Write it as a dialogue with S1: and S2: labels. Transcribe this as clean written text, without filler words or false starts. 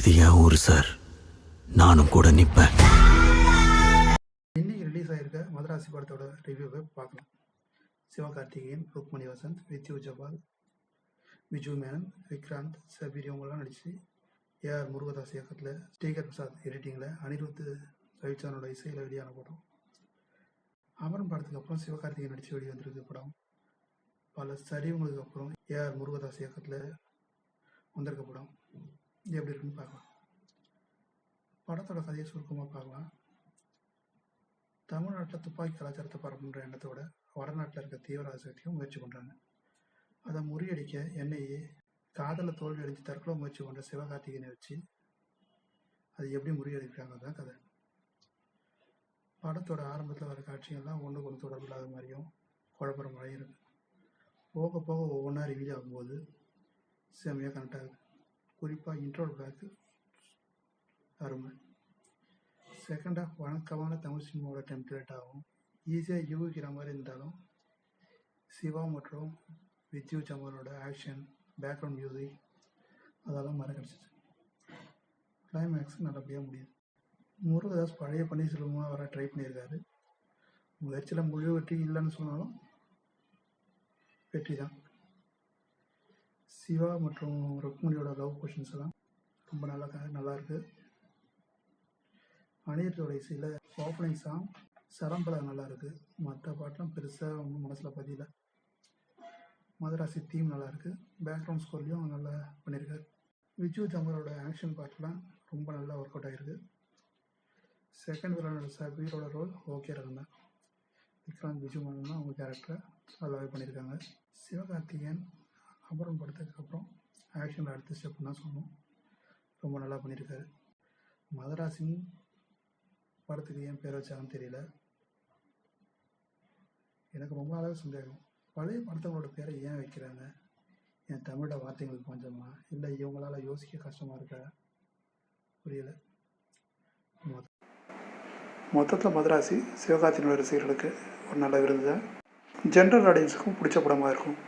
S1: இது என் ஊர் சார், நானும் கூட நிற்பேன்.
S2: இன்னைக்கு ரிலீஸ் ஆகிருக்க மதராசி படத்தோட ரிவ்யூவை பார்க்கலாம். சிவகார்த்திகேயன், ருக்மணி வசந்த், வித்யூ ஜபால், விஜு மேனன், விக்ராந்த், சபீர் இவங்கெல்லாம் நடிச்சு ஏஆர் முருகதாஸ் இயக்கத்தில் ஸ்ரீகர் பிரசாத் எடிட்டிங்கில் அனிருத் ரவிச்சந்திரனோட இசையில் வெளியான படம். அமரன் படத்துக்கு அப்புறம் சிவகார்த்திகேயன் நடித்து வெளியே வந்திருக்கு படம். பல சரிவுங்களுக்கு அப்புறம் ஏஆர் முருகதாஸ் இயக்கத்தில் வந்திருக்க படம். இது எப்படி இருக்குன்னு பார்க்கலாம். படத்தோட கதையை சுருக்கமாக பார்க்கலாம். தமிழ்நாட்டில் துப்பாக்கி கலாச்சாரத்தை பரப்புன்ற எண்ணத்தோட வடநாட்டில் இருக்க தீவிரவாத சக்தியும் முயற்சி பண்ணுறாங்க. அதை முறியடிக்க என்ஐஏ காதலை தோல்வி அடைஞ்சு தற்கொலை முயற்சி பண்ணுற சிவகார்த்திகேயனை வச்சு அது எப்படி முறியடிக்கிறாங்க தான் கதை. படத்தோட ஆரம்பத்தில் வர காட்சிகள்லாம் ஒன்றுக்கு ஒன்று தொடர்பு இல்லாத மாதிரியும் குழப்பற மாதிரியும் இருக்கு. போக போக ஒவ்வொன்றா ரிவீல் ஆகும்போது செம்மையாக கனெக்ட் ஆகுது. குறிப்பாக இன்ட்ரோல் பிளாக்கு அருமை. செகண்ட் ஹாஃப் வழக்கமான தமிழ் சினிமாவோட டெம்ப்ளேட் ஆகும். ஈஸியாக யூகிக்கிற மாதிரி இருந்தாலும் சிவா மற்றும் வித்யூ ஜமாலோட ஆக்ஷன், பேக்ரவுண்ட் மியூசிக் அதெல்லாம் மறக்கடிச்சிச்சு. கிளைமேக்ஸ் நல்லபடியாக முடியுது. முருகதாஸ் பழைய பன்னீர்செல்வமாக வர ட்ரை பண்ணியிருக்காரு. முயற்சியில் முழு வெற்றி இல்லைன்னு சொன்னாலும் வெற்றி தான். சிவா மற்றும் ருக்மணியோட லவ் கொஷின்ஸ் எல்லாம் ரொம்ப நல்லா இருக்கு. அனிருத்தோட இசையில் ஓப்பனிங் சாங் சரம்பலா நல்லா இருக்கு. மற்ற பாட்டெலாம் பெருசாக அவங்க மனசில் பதியல. மதராசி தீம் நல்லா இருக்கு. பேக்ரவுண்ட் ஸ்கோர்லையும் நல்லா பண்ணியிருக்காரு. விஜு ஜமலோட ஆக்ஷன் பார்ட்லாம் ரொம்ப நல்லா ஒர்க் அவுட் ஆகிருக்கு. செகண்ட் வில்லனோட சபீரோட ரோல் ஓகே இருந்தா. விக்ராந்த், விஜு மேனன் அவங்க கேரக்டரை நல்லாவே பண்ணியிருக்காங்க. சிவகார்த்திகேயன் அப்புறம் படத்துக்கு அப்புறம் ஆக்ஷனில் அடுத்த ஸ்டெப் தான் சொல்லணும். ரொம்ப நல்லா பண்ணியிருக்காரு. மதராசின் படத்துக்கு ஏன் பேர் வச்சாங்கன்னு தெரியல. எனக்கு ரொம்ப நாளாக சந்தேகம். பழைய படத்தவங்களோட பேரை ஏன் வைக்கிறாங்க? என் தமிழோட வார்த்தைங்களுக்கு கொஞ்சமா இல்லை இவங்களால யோசிக்க கஷ்டமாக இருக்கா புரியல. மொத்தத்தில் மதராசி சிவகார்த்திகேயனோட ரசிகர்களுக்கு ஒரு நல்ல விருது தான். ஜென்ரல் ஆடியன்ஸுக்கும் பிடிச்ச படமாக இருக்கும்.